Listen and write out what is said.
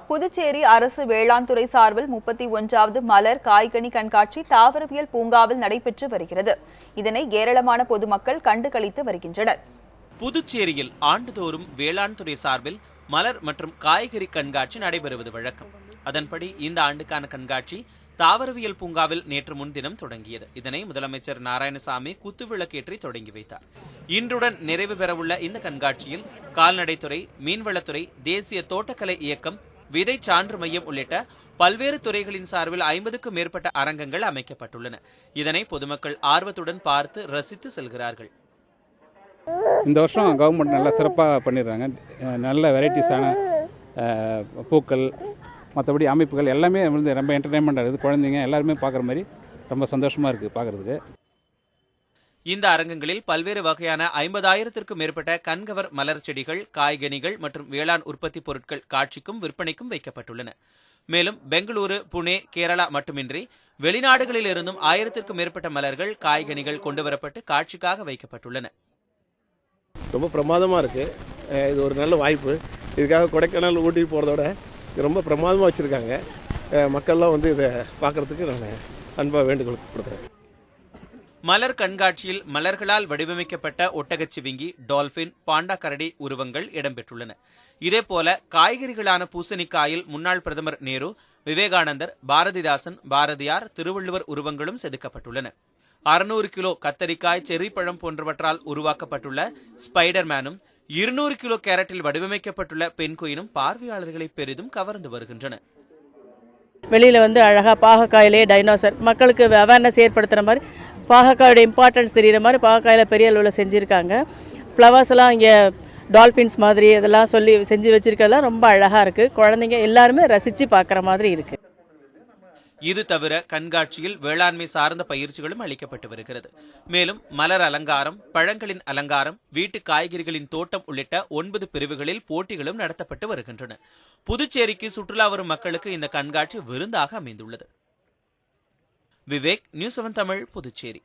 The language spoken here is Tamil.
புதுச்சேரி அரசு வேளாண் துறை சார்பில் 31வது மலர் காய்கனி கண்காட்சி தாவரவியல் பூங்காவில் நடைபெற்று வருகிறது. இதனை ஏராளமான பொதுமக்கள் கண்டுகளித்து வருகின்றனர். புதுச்சேரியில் ஆண்டுதோறும் வேளாண் துறை சார்பில் மலர் மற்றும் காய்கறி கண்காட்சி நடைபெறுவது வழக்கம். அதன்படி இந்த ஆண்டுக்கான கண்காட்சி தாவரவியல் பூங்காவில் நேற்று முன்தினம் தொடங்கியது. இதனை முதலமைச்சர் நாராயணசாமி குத்துவிளக்கேற்றி தொடங்கி வைத்தார். இன்றுடன் நிறைவு பெறவுள்ள இந்த கண்காட்சியில் கால்நடைத்துறை, மீன்வளத்துறை, தேசிய தோட்டக்கலை இயக்கம், விதை சான்று மையம் உள்ளிட்ட பல்வேறு துறைகளின் சார்பில் 50க்கும் மேற்பட்ட அரங்கங்கள் அமைக்கப்பட்டுள்ளன. இதனை பொதுமக்கள் ஆர்வத்துடன் பார்த்து ரசித்து செல்கிறார்கள். இந்த வருஷம் கவர்மெண்ட் நல்லா சிறப்பாக பண்ணிடுறாங்க. நல்ல வெரைட்டிஸான பூக்கள், மற்றபடி அமைப்புகள் எல்லாமே வந்து ரொம்ப என்டர்டைன்மெண்ட்டாக இருக்குது. குழந்தைங்க எல்லாருமே பார்க்குற மாதிரி ரொம்ப சந்தோஷமாக இருக்குது பார்க்குறதுக்கு. இந்த அரங்கங்களில் பல்வேறு வகையான 50,000த்திற்கும் மேற்பட்ட கண்கவர் மலர் செடிகள், காய்கனிகள் மற்றும் வேளாண் உற்பத்தி பொருட்கள் காட்சிக்கும் விற்பனைக்கும் வைக்கப்பட்டுள்ளன. மேலும் பெங்களூரு, புனே, கேரளா மட்டுமின்றி வெளிநாடுகளில் இருந்தும் 1000த்திற்கும் மேற்பட்ட மலர்கள், காய்கனிகள் கொண்டுவரப்பட்டு காட்சிக்காக வைக்கப்பட்டுள்ளன. ரொம்ப பிரமாதமாக இருக்குது. இது ஒரு நல்ல வாய்ப்பு. இதுக்காக கொடைக்கானல், ஊட்டி போகிறதோட ரொம்ப பிரமாதமாக வச்சுருக்காங்க. மக்கள்லாம் வந்து இதை பார்க்குறதுக்கு நான் அன்பாக வேண்டுகோள் கொடுக்குறேன். மலர் கண்காட்சியில் மலர்களால் வடிவமைக்கப்பட்ட ஒட்டகச்சிவிங்கி, டால்பின், பாண்டா கரடி உருவங்கள் இடம்பெற்றுள்ளன. இதேபோல காய்கறிகளான பூசணிக்காயில் முன்னாள் பிரதமர் நேரு, விவேகானந்தர், பாரதிதாசன், பாரதியார், திருவள்ளுவர் உருவங்களும் செதுக்கப்பட்டுள்ளன. 600 கிலோ கத்தரிக்காய், செர்ரி பழம் போன்றவற்றால் உருவாக்கப்பட்டுள்ள ஸ்பைடர்மேனும், 200 கிலோ கேரட்டில் வடிவமைக்கப்பட்டுள்ள பெண்குயினும் பார்வையாளர்களை பெரிதும் கவர்ந்து வருகின்றன. வெளியில வந்து அழகா பாகக்காயிலே டைனோசர் மக்களுக்கு அவேர்னஸ் ஏற்படுத்துற மாதிரி, பாகக்காயோட இம்பார்ட்டன்ஸ் தெரிகிற மாதிரி பாகக்காயில பெரிய அளவில் செஞ்சுருக்காங்க. ஃப்ளவர்ஸ் எல்லாம் இங்கே டால்பின்ஸ் மாதிரி இதெல்லாம் சொல்லி செஞ்சு வச்சிருக்கலாம். ரொம்ப அழகா இருக்கு. குழந்தைங்க எல்லாருமே ரசிச்சு பார்க்குற மாதிரி இருக்கு. இது தவிர கண்காட்சியில் வேளாண்மை சார்ந்த பயிற்சிகளும் அளிக்கப்பட்டு வருகிறது. மேலும் மலர் அலங்காரம், பழங்களின் அலங்காரம், வீட்டு காய்கறிகளின் தோட்டம் உள்ளிட்ட 9 பிரிவுகளில் போட்டிகளும் நடத்தப்பட்டு வருகின்றன. புதுச்சேரிக்கு சுற்றுலா வரும் மக்களுக்கு இந்த கண்காட்சி விருந்தாக அமைந்துள்ளது. விவேக், நியூஸ் 7 தமிழ், புதுச்சேரி.